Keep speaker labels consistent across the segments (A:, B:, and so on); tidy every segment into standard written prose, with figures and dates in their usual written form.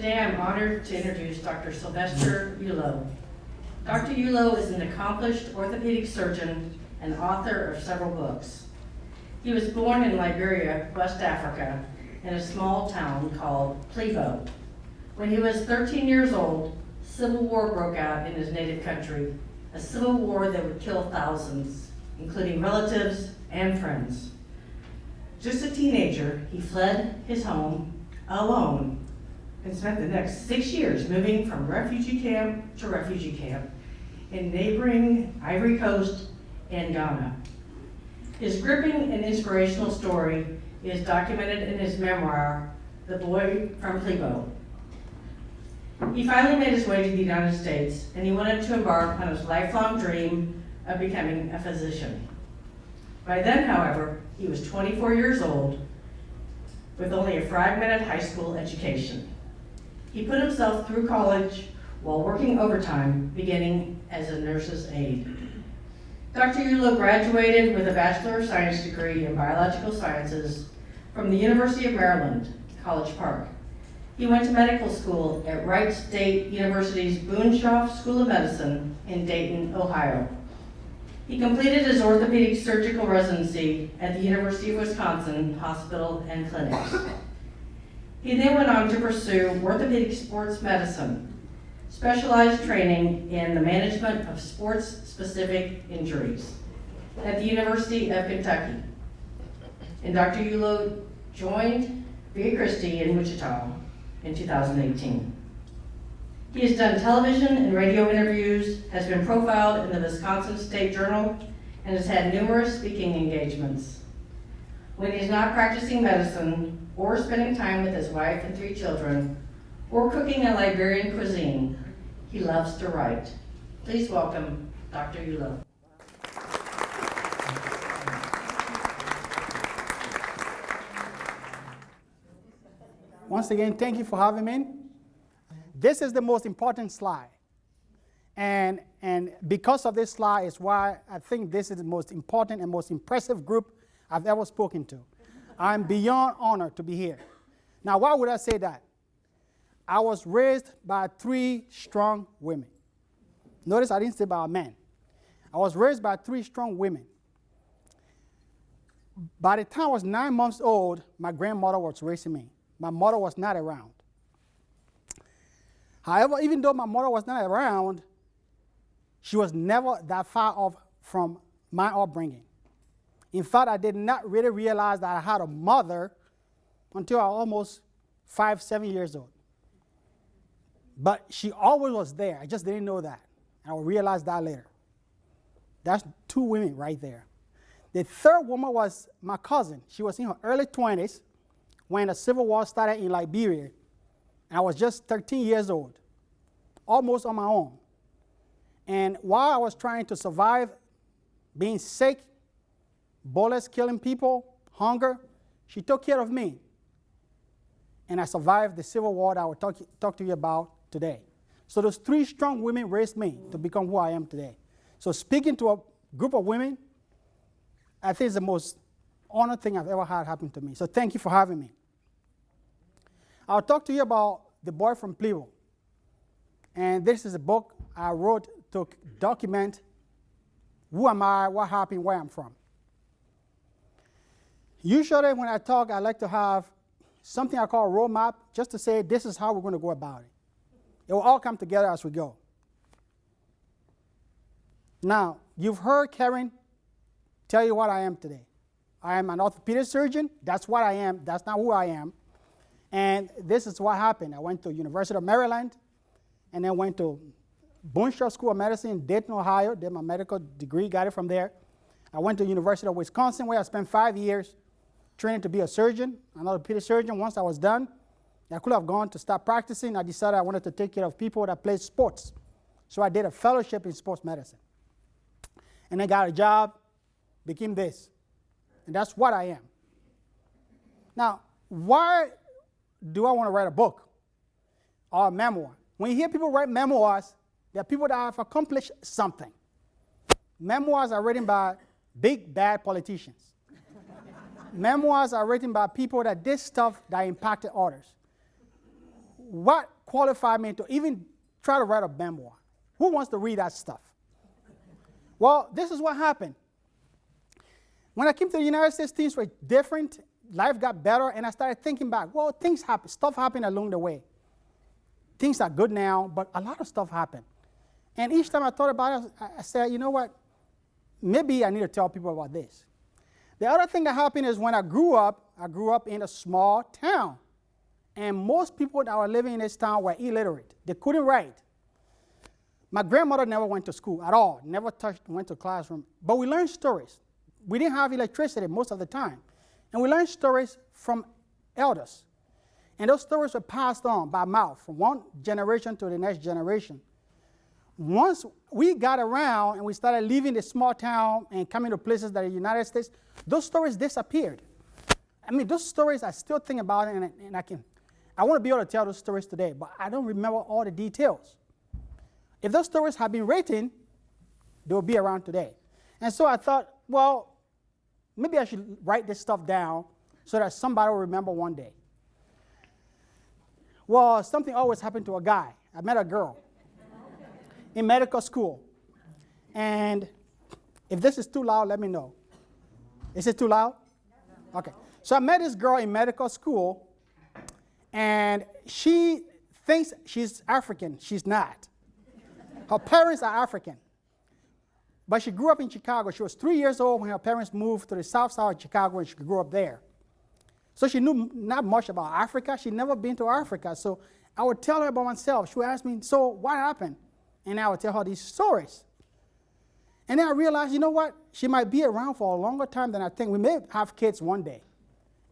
A: Today I'm honored to introduce Dr. Sylvester Ullo. Dr. Ullo is an accomplished orthopedic surgeon and author of several books. He was born in Liberia, West Africa, in a small town called Pleebo. When he was 13 years old, civil war broke out in his native country, a civil war that would kill thousands, including relatives and friends. Just a teenager, he fled his home alone and spent the next 6 years moving from refugee camp to refugee camp in neighboring Ivory Coast and Ghana. His gripping and inspirational story is documented in his memoir, The Boy from Pleebo. He finally made his way to the United States, and he wanted to embark on his lifelong dream of becoming a physician. By then, however, he was 24 years old with only a fragmented high school education. He put himself through college while working overtime, beginning as a nurse's aide. Dr. Ullo graduated with a Bachelor of Science degree in Biological Sciences from the University of Maryland, College Park. He went to medical school at Wright State University's Boonshoff School of Medicine in Dayton, Ohio. He completed his orthopedic surgical residency at the University of Wisconsin Hospital and Clinics. He then went on to pursue orthopedic sports medicine, specialized training in the management of sports-specific injuries at the University of Kentucky. And Dr. Ullo joined Via Christi in Wichita in 2018. He has done television and radio interviews, has been profiled in the Wisconsin State Journal, and has had numerous speaking engagements. When he's not practicing medicine, or spending time with his wife and 3 children, or cooking a Liberian cuisine, he loves to write. Please welcome Dr. Ullo.
B: Once again, thank you for having me. This is the most important slide. And because of this slide is why I think this is the most important and most impressive group I've ever spoken to. I'm beyond honored to be here. Now, why would I say that? I was raised by 3 strong women. Notice I didn't say by a man. I was raised by 3 strong women. By the time I was 9 months old, my grandmother was raising me. My mother was not around. However, even though my mother was not around, she was never that far off from my upbringing. In fact, I did not really realize that I had a mother until I was almost 5, 7 years old. But she always was there. I just didn't know that. I will realize that later. That's 2 women right there. The third woman was my cousin. She was in her early 20s when the Civil War started in Liberia. And I was just 13 years old, almost on my own. And while I was trying to survive being sick, bullets killing people, hunger, she took care of me. And I survived the Civil War that I will talk to you about today. So those 3 strong women raised me to become who I am today. So speaking to a group of women, I think it's the most honored thing I've ever had happen to me. So thank you for having me. I'll talk to you about The Boy from Pleebo. And this is a book I wrote to document who am I, what happened, where I'm from. Usually when I talk, I like to have something I call a roadmap, just to say this is how we're going to go about it. It will all come together as we go. Now, you've heard Karen tell you what I am today. I am an orthopedic surgeon. That's what I am. That's not who I am. And this is what happened. I went to University of Maryland, and then went to Boonshoff School of Medicine in Dayton, Ohio, did my medical degree, got it from there. I went to University of Wisconsin, where I spent 5 years training to be a surgeon, an orthopedic surgeon. Once I was done, I could have gone to start practicing. I decided I wanted to take care of people that played sports. So I did a fellowship in sports medicine. And I got a job, became this. And that's what I am. Now, why do I want to write a book or a memoir? When you hear people write memoirs, they're people that have accomplished something. Memoirs are written by big, bad politicians. Memoirs are written by people that did stuff that impacted others. what qualified me to even try to write a memoir? Who wants to read that stuff? Well, this is what happened. When I came to the United States, things were different. Life got better, and I started thinking back. Well, things happen. Stuff happened along the way. Things are good now, but a lot of stuff happened. And each time I thought about it, I said, you know what? Maybe I need to tell people about this. The other thing that happened is when I grew up in a small town. And most people that were living in this town were illiterate. They couldn't write. My grandmother never went to school at all, never went to classroom. But we learned stories. We didn't have electricity most of the time. And we learned stories from elders. And those stories were passed on by mouth from one generation to the next generation. Once we got around and we started leaving the small town and coming to places that are the United States, those stories disappeared. I mean, those stories, I still think about it, and I want to be able to tell those stories today, but I don't remember all the details. If those stories had been written, they would be around today. And so I thought, well, maybe I should write this stuff down so that somebody will remember one day. Well, something always happened to a guy. I met a girl in medical school. And if this is too loud, let me know. Is it too loud? Okay. So I met this girl in medical school, and she thinks she's African. She's not. Her parents are African. But she grew up in Chicago. She was 3 years old when her parents moved to the south side of Chicago, and she grew up there. So she knew not much about Africa. She'd never been to Africa. So I would tell her about myself. She would ask me, so what happened? And I would tell her these stories. And then I realized, you know what? She might be around for a longer time than I think. We may have kids one day.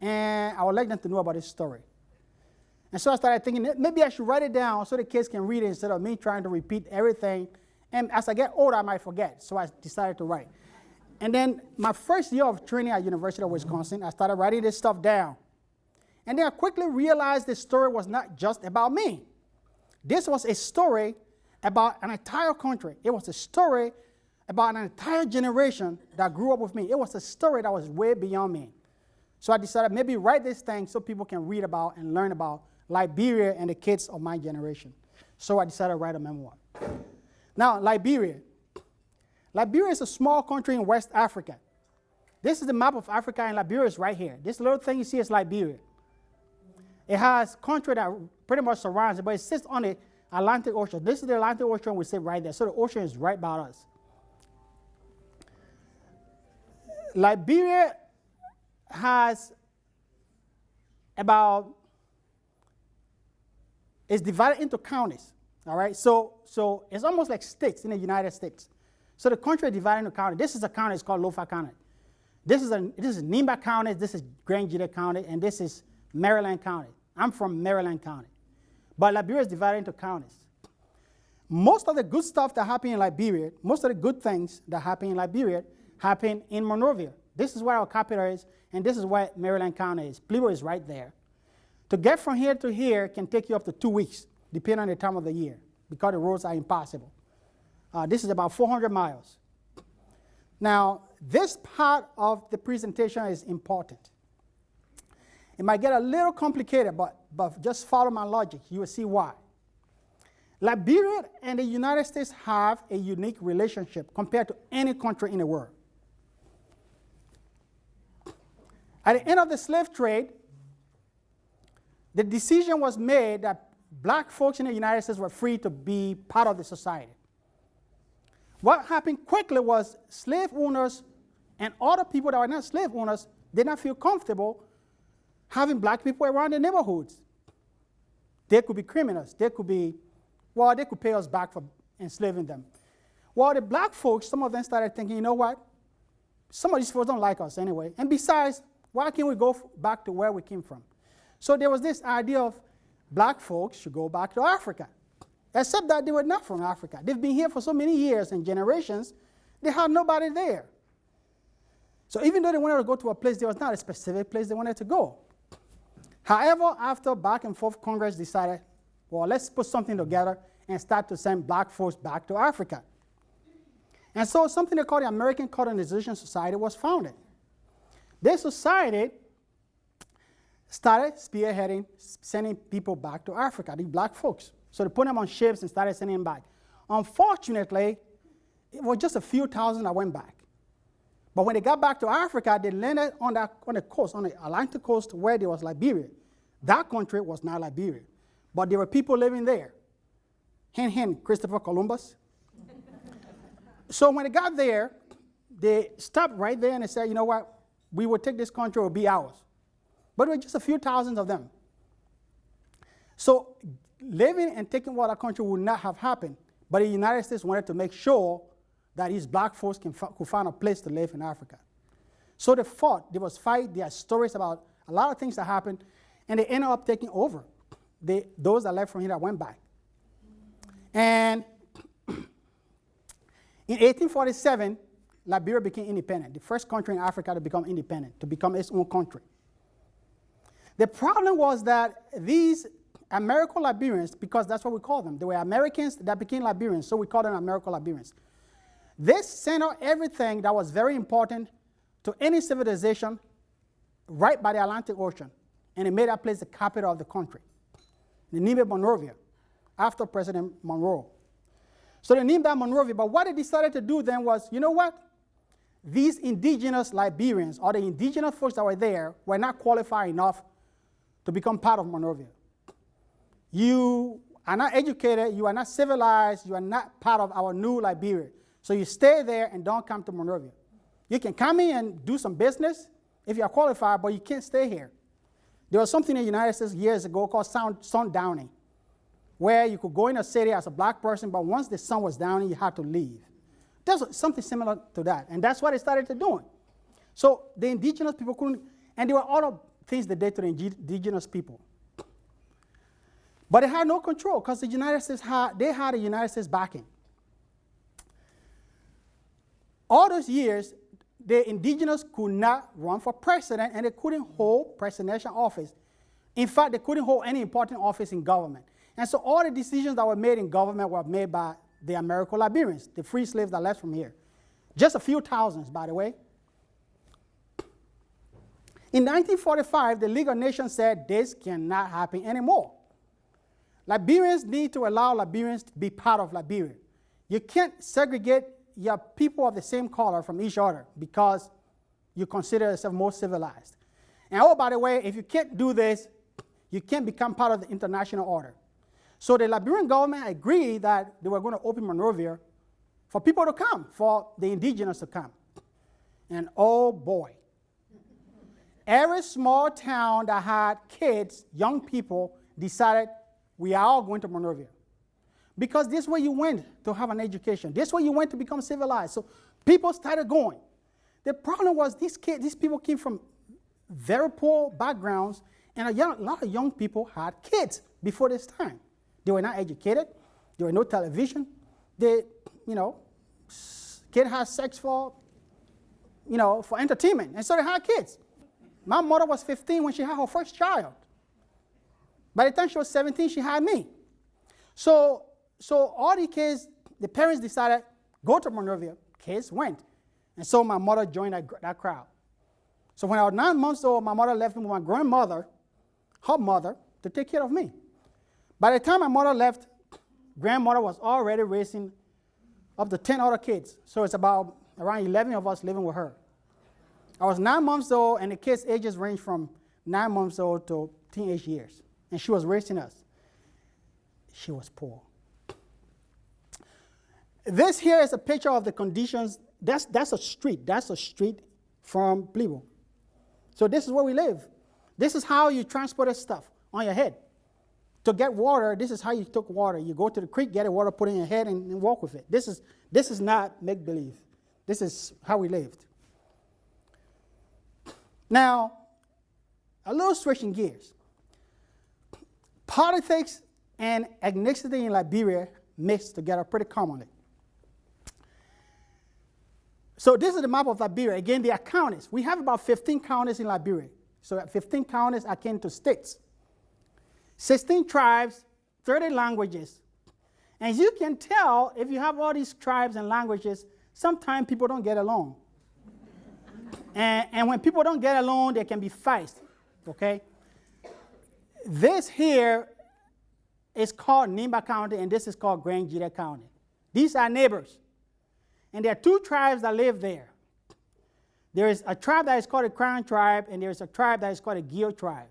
B: And I would like them to know about this story. And so I started thinking, maybe I should write it down so the kids can read it instead of me trying to repeat everything. And as I get older, I might forget. So I decided to write. And then my first year of training at University of Wisconsin, I started writing this stuff down. And then I quickly realized this story was not just about me. This was a story about an entire country. It was a story about an entire generation that grew up with me. It was a story that was way beyond me. So I decided maybe write this thing so people can read about and learn about Liberia and the kids of my generation. So I decided to write a memoir. Now, Liberia. Liberia is a small country in West Africa. This is the map of Africa, and Liberia is right here. This little thing you see is Liberia. It has country that pretty much surrounds it, but it sits on the Atlantic Ocean. This is the Atlantic Ocean, we sit right there. So the ocean is right by us. Liberia has it's divided into counties, all right? So it's almost like states in the United States. So the country is divided into counties. This is a county, it's called Lofa County. This is Nimba County, this is Grand Jita County, and this is Maryland County. I'm from Maryland County. But Liberia is divided into counties. Most of the good stuff that happened in Liberia, most of the good things that happen in Liberia happen in Monrovia. This is where our capital is, and this is where Maryland County is. Pleebo is right there. To get from here to here can take you up to 2 weeks, depending on the time of the year, because the roads are impossible. This is about 400 miles. Now, this part of the presentation is important. It might get a little complicated, but just follow my logic. You will see why. Liberia and the United States have a unique relationship compared to any country in the world. At the end of the slave trade, the decision was made that black folks in the United States were free to be part of the society. What happened quickly was slave owners and other people that were not slave owners did not feel comfortable having black people around the neighborhoods. They could be criminals. They could pay us back for enslaving them. Well, the black folks, some of them started thinking, you know what? Some of these folks don't like us anyway. And besides, why can't we go back to where we came from? So there was this idea of black folks should go back to Africa. Except that they were not from Africa. They've been here for so many years and generations, they had nobody there. So even though they wanted to go to a place, there was not a specific place they wanted to go. However, after back and forth, Congress decided, well, let's put something together and start to send black folks back to Africa. And so something they call the American Colonization Society was founded. This society started spearheading, sending people back to Africa, these black folks. So they put them on ships and started sending them back. Unfortunately, it was just a few thousand that went back. But when they got back to Africa, they landed on the coast, on the Atlantic coast where there was Liberia. That country was not Liberia, but there were people living there. Hint, Christopher Columbus. So when they got there, they stopped right there and they said, you know what, we will take this country, it will be ours. But it was just a few thousands of them. So living and taking over that country would not have happened, but the United States wanted to make sure that these black folks could find a place to live in Africa. So they fought, there was fight, there are stories about a lot of things that happened, and they ended up taking over. Those that left from here that went back. And in 1847, Liberia became independent, the first country in Africa to become independent, to become its own country. The problem was that these American Liberians, because that's what we call them, they were Americans that became Liberians, so we call them American Liberians. They sent out everything that was very important to any civilization right by the Atlantic Ocean, and they made that place the capital of the country. They named it Monrovia, after President Monroe. So they named that Monrovia, but what they decided to do then was, you know what? These indigenous Liberians, or the indigenous folks that were there, were not qualified enough to become part of Monrovia. You are not educated, you are not civilized, you are not part of our new Liberia. So you stay there and don't come to Monrovia. You can come in and do some business if you are qualified, but you can't stay here. There was something in the United States years ago called sundowning, where you could go in a city as a black person, but once the sun was down, you had to leave. There's something similar to that, and that's what they started to do. So the indigenous people couldn't, and there were other things they did to the indigenous people. But they had no control because the United States had the United States backing. All those years, the indigenous could not run for president, and they couldn't hold presidential office. In fact, they couldn't hold any important office in government. And so all the decisions that were made in government were made by the American Liberians, the free slaves that left from here. Just a few thousands, by the way. In 1945, the League of Nations said this cannot happen anymore. Liberians need to allow Liberians to be part of Liberia. You can't segregate your people of the same color from each other because you consider yourself more civilized. And oh, by the way, if you can't do this, you can't become part of the international order. So the Liberian government agreed that they were going to open Monrovia for people to come, for the indigenous to come. And oh boy, every small town that had kids, young people, decided we are all going to Monrovia. Because this is where you went to have an education. This is where you went to become civilized. So people started going. The problem was these people came from very poor backgrounds, and a lot of young people had kids before this time. They were not educated. There were no television. Kid had sex for entertainment, and so they had kids. My mother was 15 when she had her first child. By the time she was 17, she had me. So all the kids, the parents decided, go to Monrovia. Kids went. And so my mother joined that crowd. So when I was 9 months old, my mother left me with my grandmother, her mother, to take care of me. By the time my mother left, grandmother was already raising up to 10 other kids. So it's about around 11 of us living with her. I was 9 months old, and the kids' ages range from 9 months old to teenage years. And she was raising us. She was poor. This here is a picture of the conditions. That's a street. That's a street from Pleebo. So this is where we live. This is how you transported stuff on your head. To get water, this is how you took water. You go to the creek, get the water, put it in your head, and walk with it. This is not make-believe. This is how we lived. Now, a little switching gears. Politics and ethnicity in Liberia mix together pretty commonly. So this is the map of Liberia. Again, there are counties. We have about 15 counties in Liberia. So 15 counties are akin to states. 16 tribes, 30 languages. And as you can tell, if you have all these tribes and languages, sometimes people don't get along. And when people don't get along, there can be fights, okay? This here is called Nimba County, and this is called Grand Jita County. These are neighbors. And there are two tribes that live there. There is a tribe that is called the Crown tribe, and there is a tribe that is called the Gio tribe.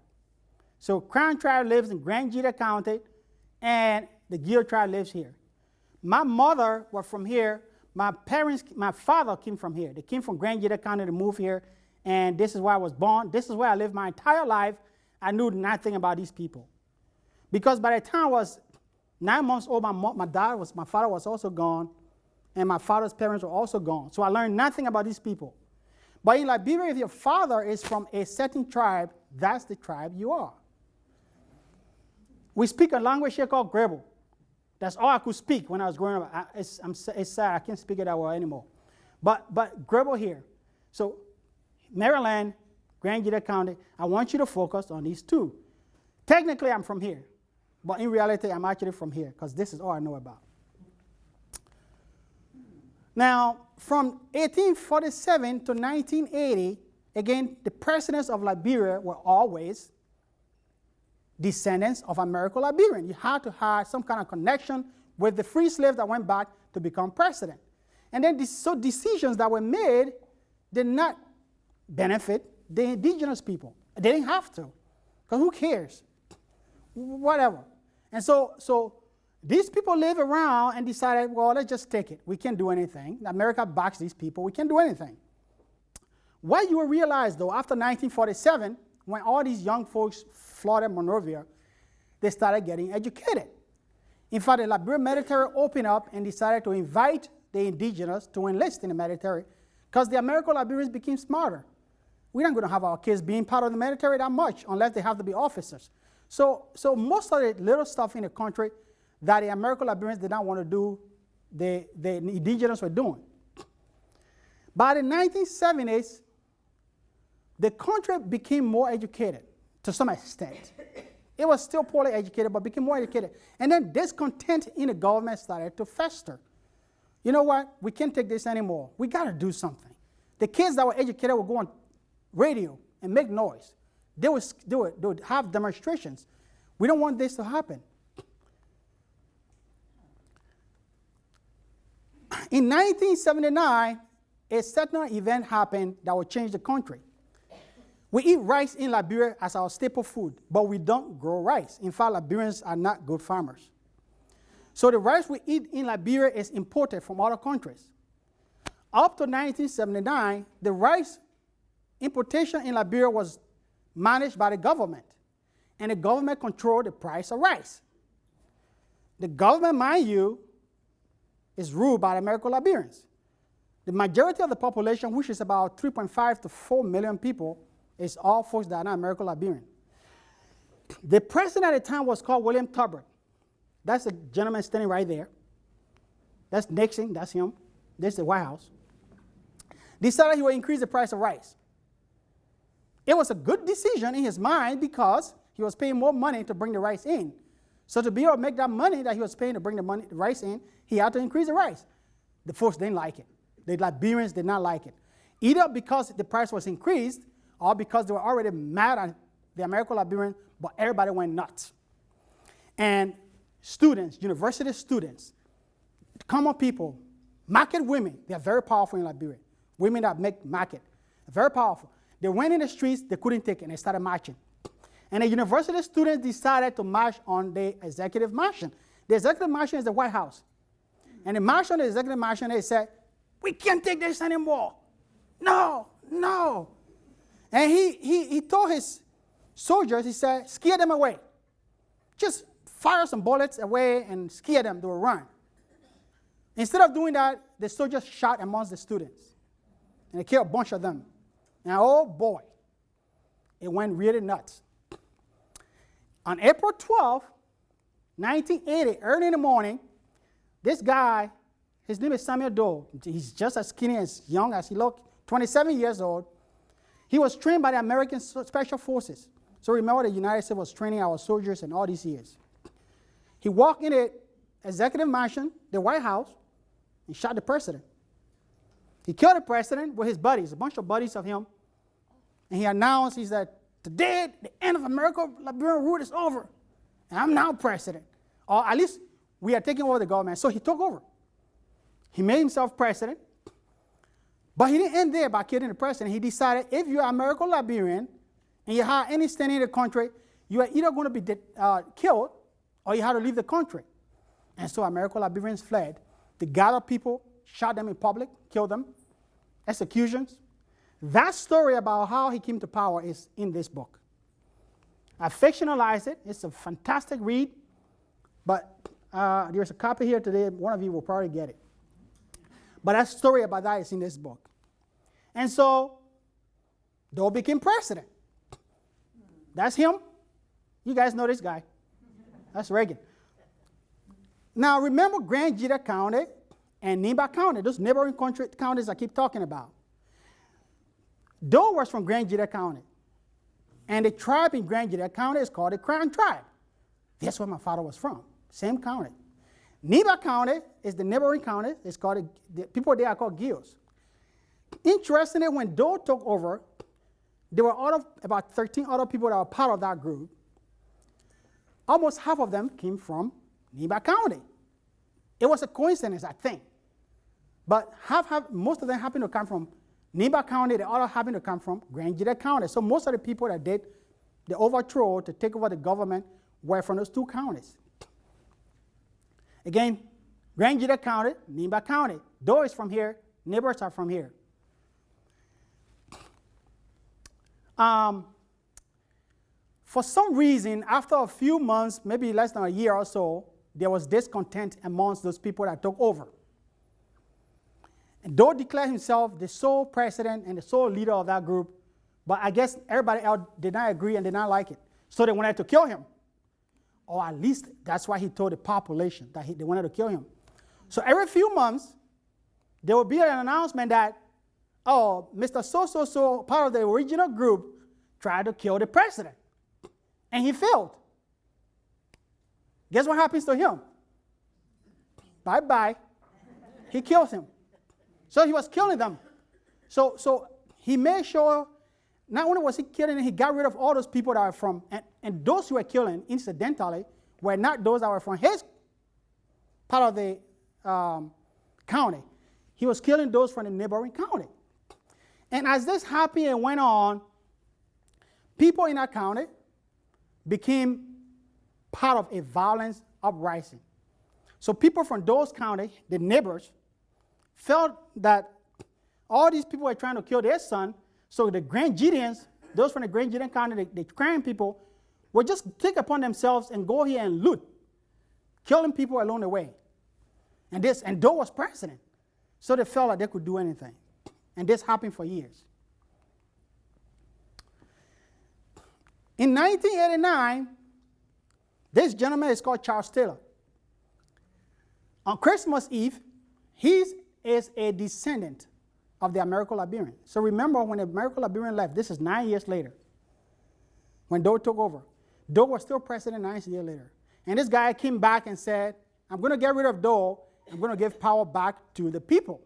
B: So Crown tribe lives in Grand Jita County, and the Gio tribe lives here. My mother was from here. My father came from here. They came from Grand Jita County to move here, and this is where I was born. This is where I lived my entire life. I knew nothing about these people. Because by the time I was 9 months old, my father was also gone, and my father's parents were also gone. So I learned nothing about these people. But in Liberia, if your father is from a certain tribe, that's the tribe you are. We speak a language here called Grebo. That's all I could speak when I was growing up. It's sad, I can't speak it that well anymore. But Grebo here. So Maryland, Grand Jita County, I want you to focus on these two. Technically, I'm from here. But in reality, I'm actually from here because this is all I know about. Now, from 1847 to 1980, again, the presidents of Liberia were always descendants of American Liberian. You had to have some kind of connection with the free slaves that went back to become president. And then so decisions that were made did not benefit the indigenous people. They didn't have to, because who cares? Whatever. And so these people live around and decided, well, let's just take it. We can't do anything. America backs these people. We can't do anything. What you will realize, though, after 1947, when all these young folks flooded Monrovia, they started getting educated. In fact, the Liberian military opened up and decided to invite the indigenous to enlist in the military because the American Liberians became smarter. We're not going to have our kids being part of the military that much unless they have to be officers. So most of the little stuff in the country that the American Liberians did not want to do, the indigenous were doing. By the 1970s, the country became more educated to some extent. It was still poorly educated, but became more educated. And then discontent in the government started to fester. You know what? We can't take this anymore. We got to do something. The kids that were educated would go on radio and make noise. They would have demonstrations. We don't want this to happen. In 1979, a certain event happened that would change the country. We eat rice in Liberia as our staple food, but we don't grow rice. In fact, Liberians are not good farmers. So the rice we eat in Liberia is imported from other countries. Up to 1979, the rice importation in Liberia was managed by the government, and the government controlled the price of rice. The government, mind you, is ruled by the American Liberians. The majority of the population, which is about 3.5 to 4 million people, is all folks that are not American Liberian. The president at the time was called William Tubbard. That's the gentleman standing right there. That's Nixon, that's him. This is the White House. Decided he would increase the price of rice. It was a good decision in his mind because he was paying more money to bring the rice in. So to be able to make that money that he was paying to bring the rice in, he had to increase the rice. The folks didn't like it. The Liberians did not like it. Either because the price was increased or because they were already mad at the American Liberian, but everybody went nuts. And students, university students, common people, market women, they are very powerful in Liberia. Women that make market, very powerful. They went in the streets, they couldn't take it, and they started marching. And the university students decided to march on the executive mansion. The executive mansion is the White House. And they marched on the executive mansion, and they said, we can't take this anymore. No. And he told his soldiers, he said, scare them away. Just fire some bullets away and scare them, they will run. Instead of doing that, the soldiers shot amongst the students. And they killed a bunch of them. And oh boy, it went really nuts. On April 12, 1980, early in the morning, this guy, his name is Samuel Doe. He's just as skinny, as young as he looked, 27 years old. He was trained by the American Special Forces. So remember, the United States was training our soldiers in all these years. He walked in the executive mansion, the White House, and shot the president. He killed the president with his buddies, a bunch of buddies of him. And he announced, he said, today the end of American Liberian rule is over, and I'm now president. Or at least we are taking over the government. So he took over. He made himself president. But he didn't end there by killing the president. He decided if you're American Liberian and you have any standing in the country, you are either going to be killed or you have to leave the country. And so American Liberians fled. They gathered people, shot them in public, killed them, executions. That story about how he came to power is in this book. I fictionalized it. It's a fantastic read, but there's a copy here today. One of you will probably get it. But that story about that is in this book. And so, Doe became president. That's him. You guys know this guy. That's Reagan. Now, remember Grand Jita County and Neba County, those neighboring counties I keep talking about. Doe was from Grand Jita County. And the tribe in Grand Jita County is called the Crown Tribe. That's where my father was from, same county. Neba County is the neighboring county. It's called, the people there are called Gills. Interestingly, when Doe took over, there were about 13 other people that were part of that group. Almost half of them came from Neba County. It was a coincidence, I think. But most of them happened to come from Neba County. The other happened to come from Grand Jita County. So most of the people that did the overthrow to take over the government were from those two counties. Again, Grand Jita County, Neba County. Doe is from here. Neighbors are from here. For some reason, after a few months, maybe less than a year or so, there was discontent amongst those people that took over. And Doe declared himself the sole president and the sole leader of that group, but I guess everybody else did not agree and did not like it. So they wanted to kill him. Or at least that's why he told the population that they wanted to kill him. So every few months, there would be an announcement that, oh, Mr. So-so-so, part of the original group, tried to kill the president. And he failed. Guess what happens to him? Bye-bye. He kills him. So he was killing them. So he made sure, not only was he killing them, he got rid of all those people that were from, and those who were killing, incidentally, were not those that were from his part of the county. He was killing those from the neighboring county. And as this happened and went on, people in that county became part of a violent uprising. So people from those counties, the neighbors, felt that all these people were trying to kill their son, so the Grand Jitians, those from the Grand Jitian County, the Crown people, would just take upon themselves and go here and loot, killing people along the way. And Doe was president, so they felt like they could do anything. And this happened for years. In 1989, this gentleman is called Charles Taylor. On Christmas Eve, he is a descendant of the American Liberian. So remember, when the American Liberian left, this is 9 years later, when Doe took over. Doe was still president 9 years later. And this guy came back and said, I'm going to get rid of Doe. I'm going to give power back to the people.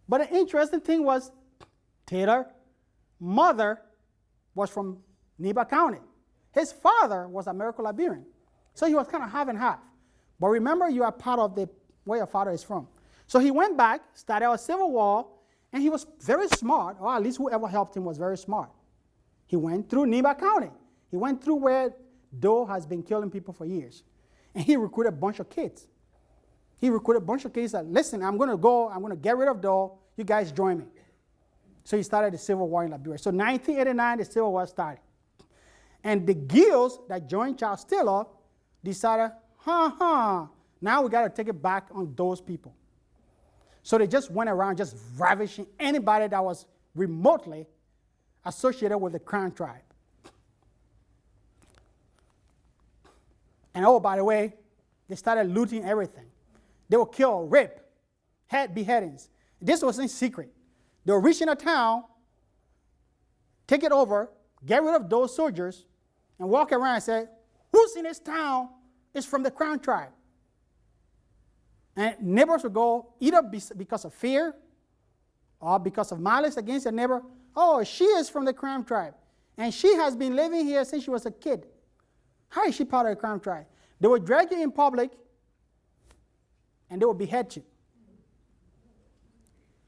B: But the interesting thing was, Taylor's mother was from Neba County. His father was American Liberian. So he was kind of half and half. But remember, you are part of where your father is from. So he went back, started a civil war, and he was very smart, or at least whoever helped him was very smart. He went through Neba County. He went through where Doe has been killing people for years. And he recruited a bunch of kids. He recruited a bunch of kids that, listen, I'm going to get rid of Doe. You guys join me. So he started the Civil War in Liberia. So 1989, the Civil War started. And the Gills that joined Charles Taylor decided, now we got to take it back on those people. So they just went around just ravishing anybody that was remotely associated with the Crown Tribe. And oh, by the way, they started looting everything. They would kill, rape, had beheadings. This was in secret. They would reach in a town, take it over, get rid of those soldiers, and walk around and say, who's in this town is from the Crown Tribe. And neighbors would go either because of fear or because of malice against their neighbor. Oh, she is from the Crown Tribe. And she has been living here since she was a kid. How is she part of the crime tribe? They would drag you in public, and they would behead you.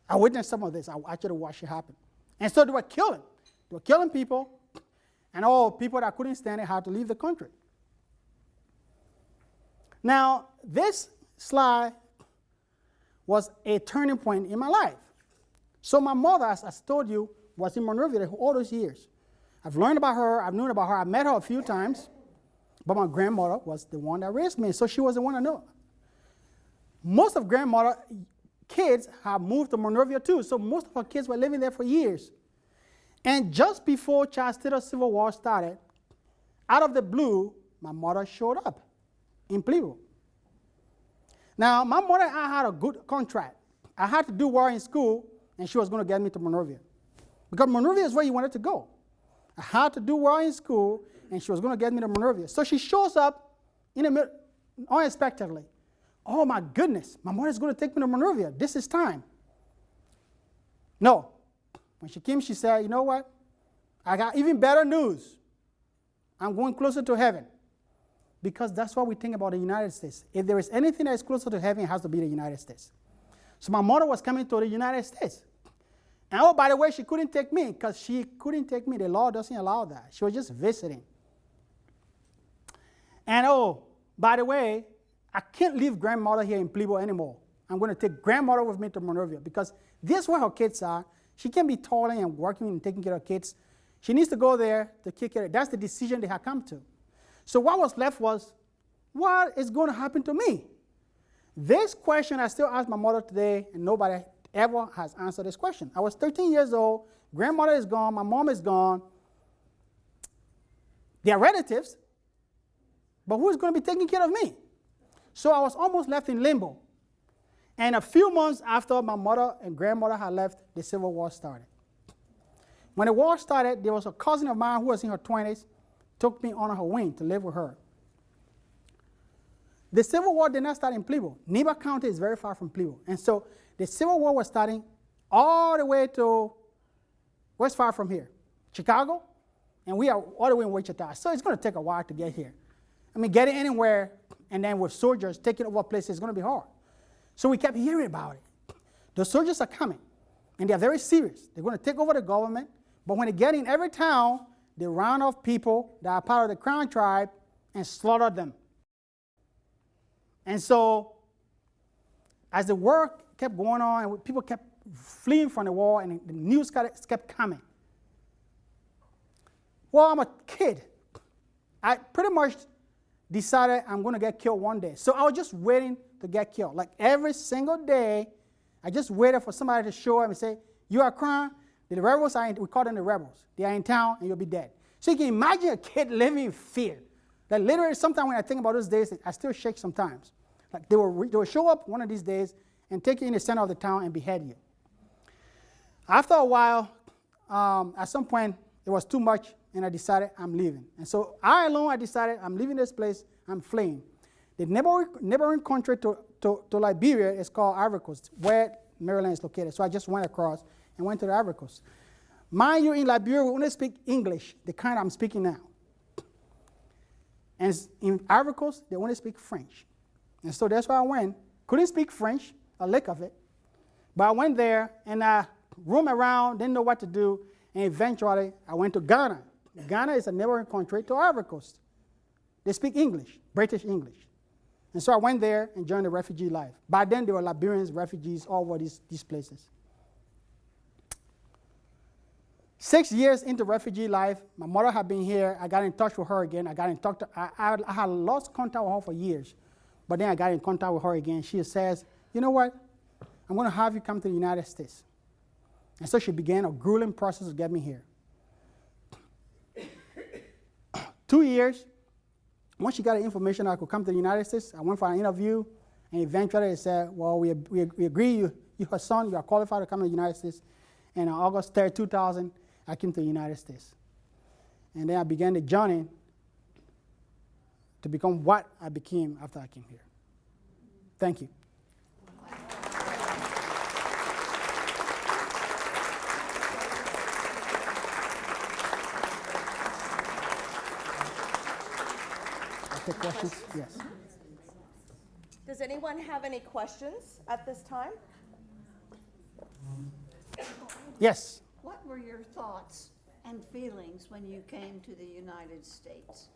B: I witnessed some of this. I actually watched it happen. And so they were killing. They were killing people, and all people that couldn't stand it had to leave the country. Now, this slide was a turning point in my life. So my mother, as I told you, was in Monrovia all those years. I've learned about her. I've known about her. I've met her a few times. But my grandmother was the one that raised me, so she was the one I knew. Most of grandmother's kids have moved to Monrovia too, so most of her kids were living there for years. And just before Chastita's Civil War started, out of the blue, my mother showed up in Pleebo. Now, my mother and I had a good contract. I had to do well in school, and she was going to get me to Monrovia. Because Monrovia is where you wanted to go. I had to do well in school, and she was going to get me to Monrovia. So she shows up in the middle, unexpectedly. Oh, my goodness, my mother's going to take me to Monrovia. This is time. No. When she came, she said, you know what? I got even better news. I'm going closer to heaven. Because that's what we think about the United States. If there is anything that is closer to heaven, it has to be the United States. So my mother was coming to the United States. And oh, by the way, she couldn't take me because she couldn't take me. The law doesn't allow that. She was just visiting. And oh, by the way, I can't leave grandmother here in Pleebo anymore. I'm going to take grandmother with me to Monrovia because this is where her kids are. She can't be toiling and working and taking care of kids. She needs to go there to take care of. That's the decision they had come to. So what was left was, what is going to happen to me? This question I still ask my mother today, and nobody ever has answered this question. I was 13 years old. Grandmother is gone. My mom is gone. They are relatives. But who is going to be taking care of me? So I was almost left in limbo. And a few months after my mother and grandmother had left, the Civil War started. When the war started, there was a cousin of mine who was in her 20s, took me on her wing to live with her. The Civil War did not start in Pleebo. Neighbor County is very far from Pleebo. And so the Civil War was starting all the way to, where's far from here? Chicago? And we are all the way in Wichita. So it's going to take a while to get here. I mean, getting anywhere and then with soldiers taking over places is going to be hard. So we kept hearing about it. The soldiers are coming, and they're very serious. They're going to take over the government, but when they get in every town, they round off people that are part of the Crown tribe and slaughter them. And so as the war kept going on, and people kept fleeing from the war, and the news kept coming. Well, I'm a kid. I pretty much decided I'm going to get killed one day. So I was just waiting to get killed. Like every single day, I just waited for somebody to show up and say, you are crying? The rebels are in, we call them the rebels. They are in town and you'll be dead. So you can imagine a kid living in fear. That literally, sometimes when I think about those days, I still shake sometimes. Like they will show up one of these days and take you in the center of the town and behead you. After a while, at some point, it was too much, and I decided I'm leaving. And so I decided I'm leaving this place, I'm fleeing. The neighboring country to Liberia is called Ivory Coast, where Maryland is located. So I just went across and went to the Ivory Coast. Mind you, in Liberia, we only speak English, the kind I'm speaking now. And in Ivory Coast, they only speak French. And so that's why I went. Couldn't speak French, a lick of it. But I went there, and I roamed around, didn't know what to do, and eventually I went to Ghana. Ghana is a neighboring country to Ivory Coast. They speak English, British English. And so I went there and joined the refugee life. By then, there were Liberians, refugees, all over these places. 6 years into refugee life, my mother had been here. I got in touch with her again. I had lost contact with her for years. But then I got in contact with her again. She says, you know what? I'm going to have you come to the United States. And so she began a grueling process to get me here. 2 years, once she got the information I could come to the United States, I went for an interview, and eventually they said, well, we agree you're her son, you are qualified to come to the United States. And on August 3rd, 2000, I came to the United States. And then I began the journey to become what I became after I came here. Thank you. take questions. Yes.
C: Does anyone have any questions at this time?
B: Yes.
D: What were your thoughts and feelings when you came to the United States?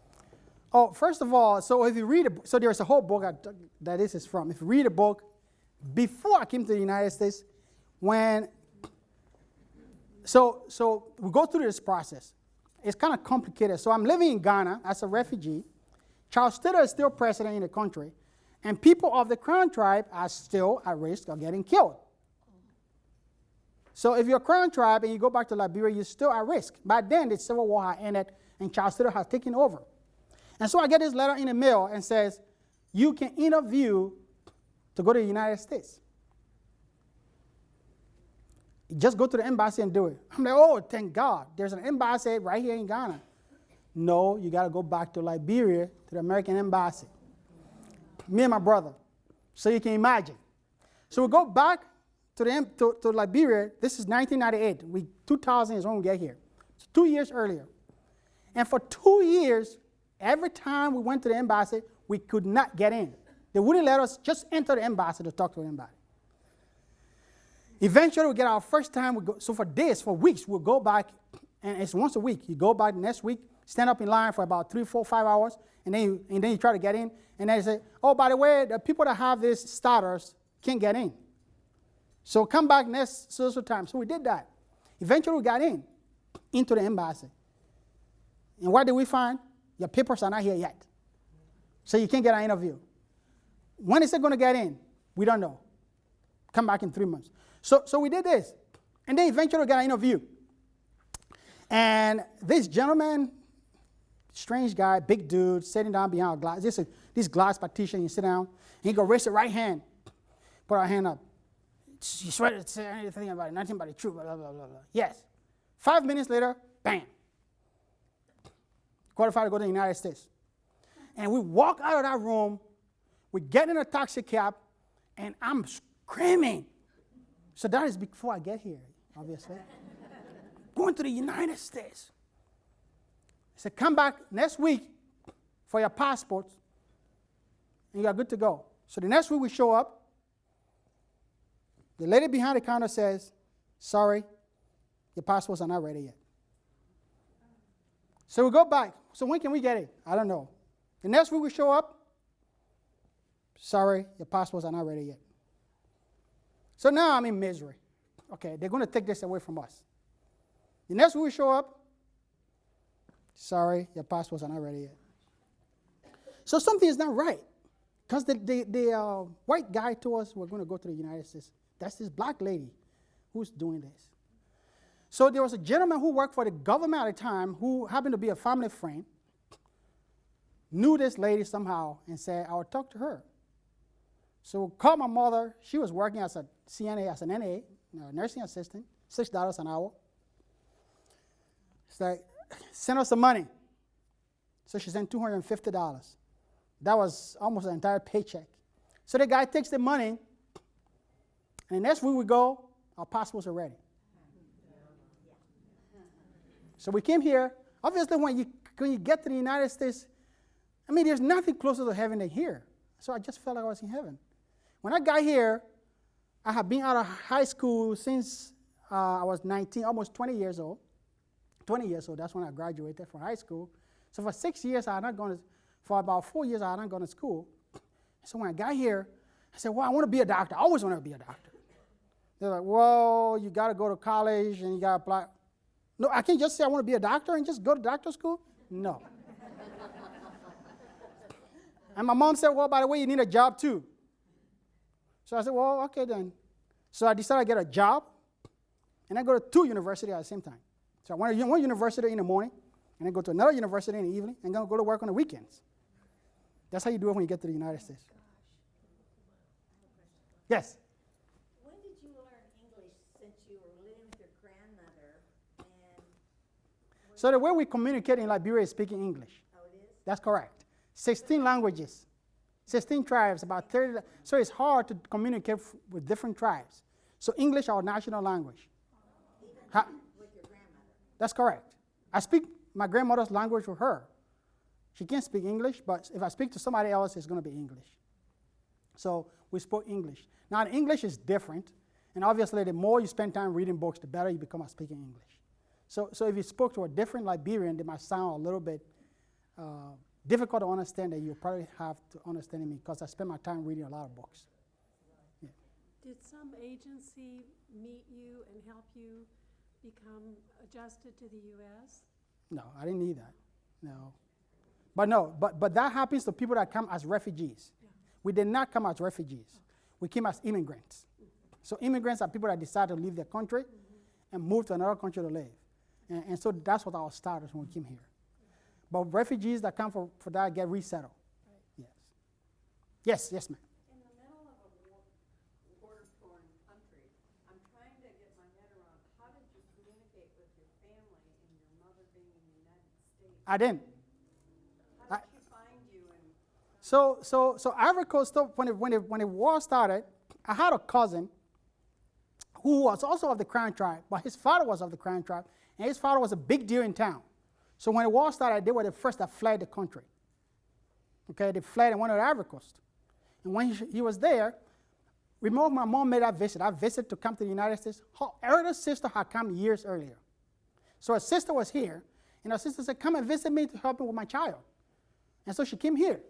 B: Oh, first of all, so if you read so there's a whole book that this is from. If you read a book, before I came to the United States, so we go through this process. It's kind of complicated. So I'm living in Ghana as a refugee. Charles Taylor is still president in the country, and people of the Crown tribe are still at risk of getting killed. So if you're a Crown tribe and you go back to Liberia, you're still at risk. By then, the Civil War had ended, and Charles Taylor has taken over. And so I get this letter in the mail and says, you can interview to go to the United States. Just go to the embassy and do it. I'm like, oh, thank God. There's an embassy right here in Ghana. No, you got to go back to Liberia, to the American embassy. Me and my brother. So you can imagine. So we go back to Liberia. This is 1998. 2000 is when we get here. So 2 years earlier. And for 2 years, every time we went to the embassy, we could not get in. They wouldn't let us just enter the embassy to talk to anybody. Eventually, we get our first time. So for days, for weeks, we'll go back, and it's once a week. You go back next week, stand up in line for about 3, 4, 5 hours, and then you try to get in. And then they say, oh, by the way, the people that have these starters can't get in. So come back next social time. So we did that. Eventually, we got into the embassy. And what did we find? Your papers are not here yet. So you can't get an interview. When is it going to get in? We don't know. Come back in 3 months. So we did this. And then eventually we got an interview. And this gentleman, strange guy, big dude, sitting down behind a glass. This glass partition, you sit down. And he go raise the right hand. Put our hand up. You swear to say anything about it, nothing but the truth, blah, blah, blah, blah. Yes. 5 minutes later, bam. Qualified to go to the United States. And we walk out of that room, we get in a taxi cab, and I'm screaming. So that is before I get here, obviously. Going to the United States. I said, come back next week for your passports, and you are good to go. So the next week we show up. The lady behind the counter says, sorry, your passports are not ready yet. So we go back. So when can we get it? I don't know. The next week we show up. Sorry, your passports are not ready yet. So now I'm in misery. Okay, they're going to take this away from us. The next week we show up. Sorry, your passports are not ready yet. So something is not right. Because the white guy told us we're going to go to the United States. That's this black lady who's doing this. So there was a gentleman who worked for the government at the time who happened to be a family friend, knew this lady somehow, and said, I will talk to her. So called my mother. She was working as a CNA, as an NA, nursing assistant, $6 an hour. She's like, send us some money. So she sent $250. That was almost an entire paycheck. So the guy takes the money, and the next week we go, our passports are ready. So we came here. Obviously, when you get to the United States, I mean, there's nothing closer to heaven than here. So I just felt like I was in heaven. When I got here, I have been out of high school since I was 19, almost 20 years old. 20 years old, that's when I graduated from high school. So for 6 years, for about 4 years, I had not gone to school. So when I got here, I said, well, I want to be a doctor. I always wanted to be a doctor. They're like, well, you got to go to college and you got to apply. No, I can't just say I want to be a doctor and just go to doctor school. No. And my mom said, well, by the way, you need a job too. So I said, well, okay then. So I decided to get a job, and I go to 2 universities at the same time. So I went to one university in the morning, and then go to another university in the evening, and then go to work on the weekends. That's how you do it when you get to the United States. Yes?
E: When did you learn English since you were living with your grandmother?
B: So the way we communicate in Liberia is speaking English.
E: Oh, it is?
B: That's correct. 16 languages, 16 tribes, about 30. So it's hard to communicate with different tribes. So English, our national language.
E: Even with your grandmother?
B: That's correct. I speak my grandmother's language with her. She can't speak English, but if I speak to somebody else, it's going to be English. So we spoke English. Now, English is different, and obviously, the more you spend time reading books, the better you become at speaking English. So if you spoke to a different Liberian, they might sound a little bit difficult to understand, that you probably have to understand me because I spend my time reading a lot of books. Yeah.
F: Did some agency meet you and help you become adjusted to the U.S.?
B: No, I didn't need that. No. But that happens to people that come as refugees.
F: Yeah.
B: We did not come as refugees. We came as immigrants. So immigrants are people that decide to leave their country and move to another country to live. And so that's what our status when we came here. But refugees that come for that get resettled. Right. Yes, ma'am.
G: In the middle of a war-torn country, I'm trying to get my head around, how did you communicate with your family and your mother being in the United States?
B: I didn't.
G: How did she find you? And
B: So Ivory Coast, when the war started, I had a cousin who was also of the Crown tribe, but his father was of the Crown tribe, and his father was a big deal in town. So when the war started, they were the first that fled the country. Okay, they fled and went to the Ivory Coast. And when he was there, remember my mom made that visit. I visited to come to the United States. Her elder sister had come years earlier. So her sister was here, and her sister said, come and visit me to help me with my child. And so she came here.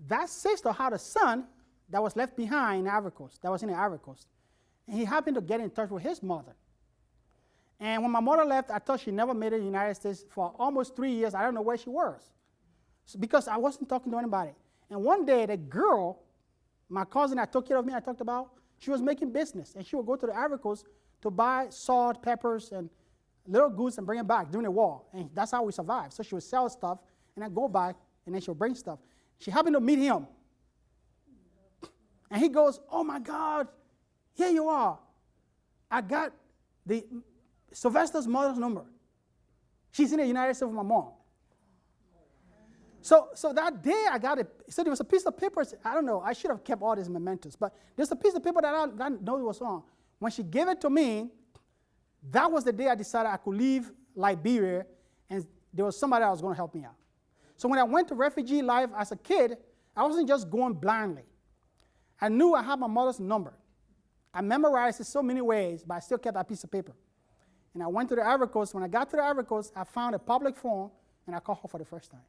B: That sister had a son that was left behind in Ivory Coast, that was in the Ivory Coast. And he happened to get in touch with his mother. And when my mother left, I thought she never made it in the United States for almost 3 years. I don't know where she was. So because I wasn't talking to anybody. And one day, the girl, my cousin that took care of me, I talked about, she was making business. And she would go to the Ivory Coast to buy salt, peppers, and little goods and bring it back during the war. And that's how we survived. So she would sell stuff and then go back, and then she would bring stuff. She happened to meet him. And he goes, oh my God, here you are. I got Sylvester's mother's number. She's in the United States with my mom. So that day I got it. So there was a piece of paper. I don't know. I should have kept all these mementos. But there's a piece of paper that I know it was on. When she gave it to me, that was the day I decided I could leave Liberia, and there was somebody that was going to help me out. So when I went to refugee life as a kid, I wasn't just going blindly. I knew I had my mother's number. I memorized it so many ways, but I still kept that piece of paper. And I went to the Ivory Coast. When I got to the Ivory Coast, I found a public phone, and I called her for the first time.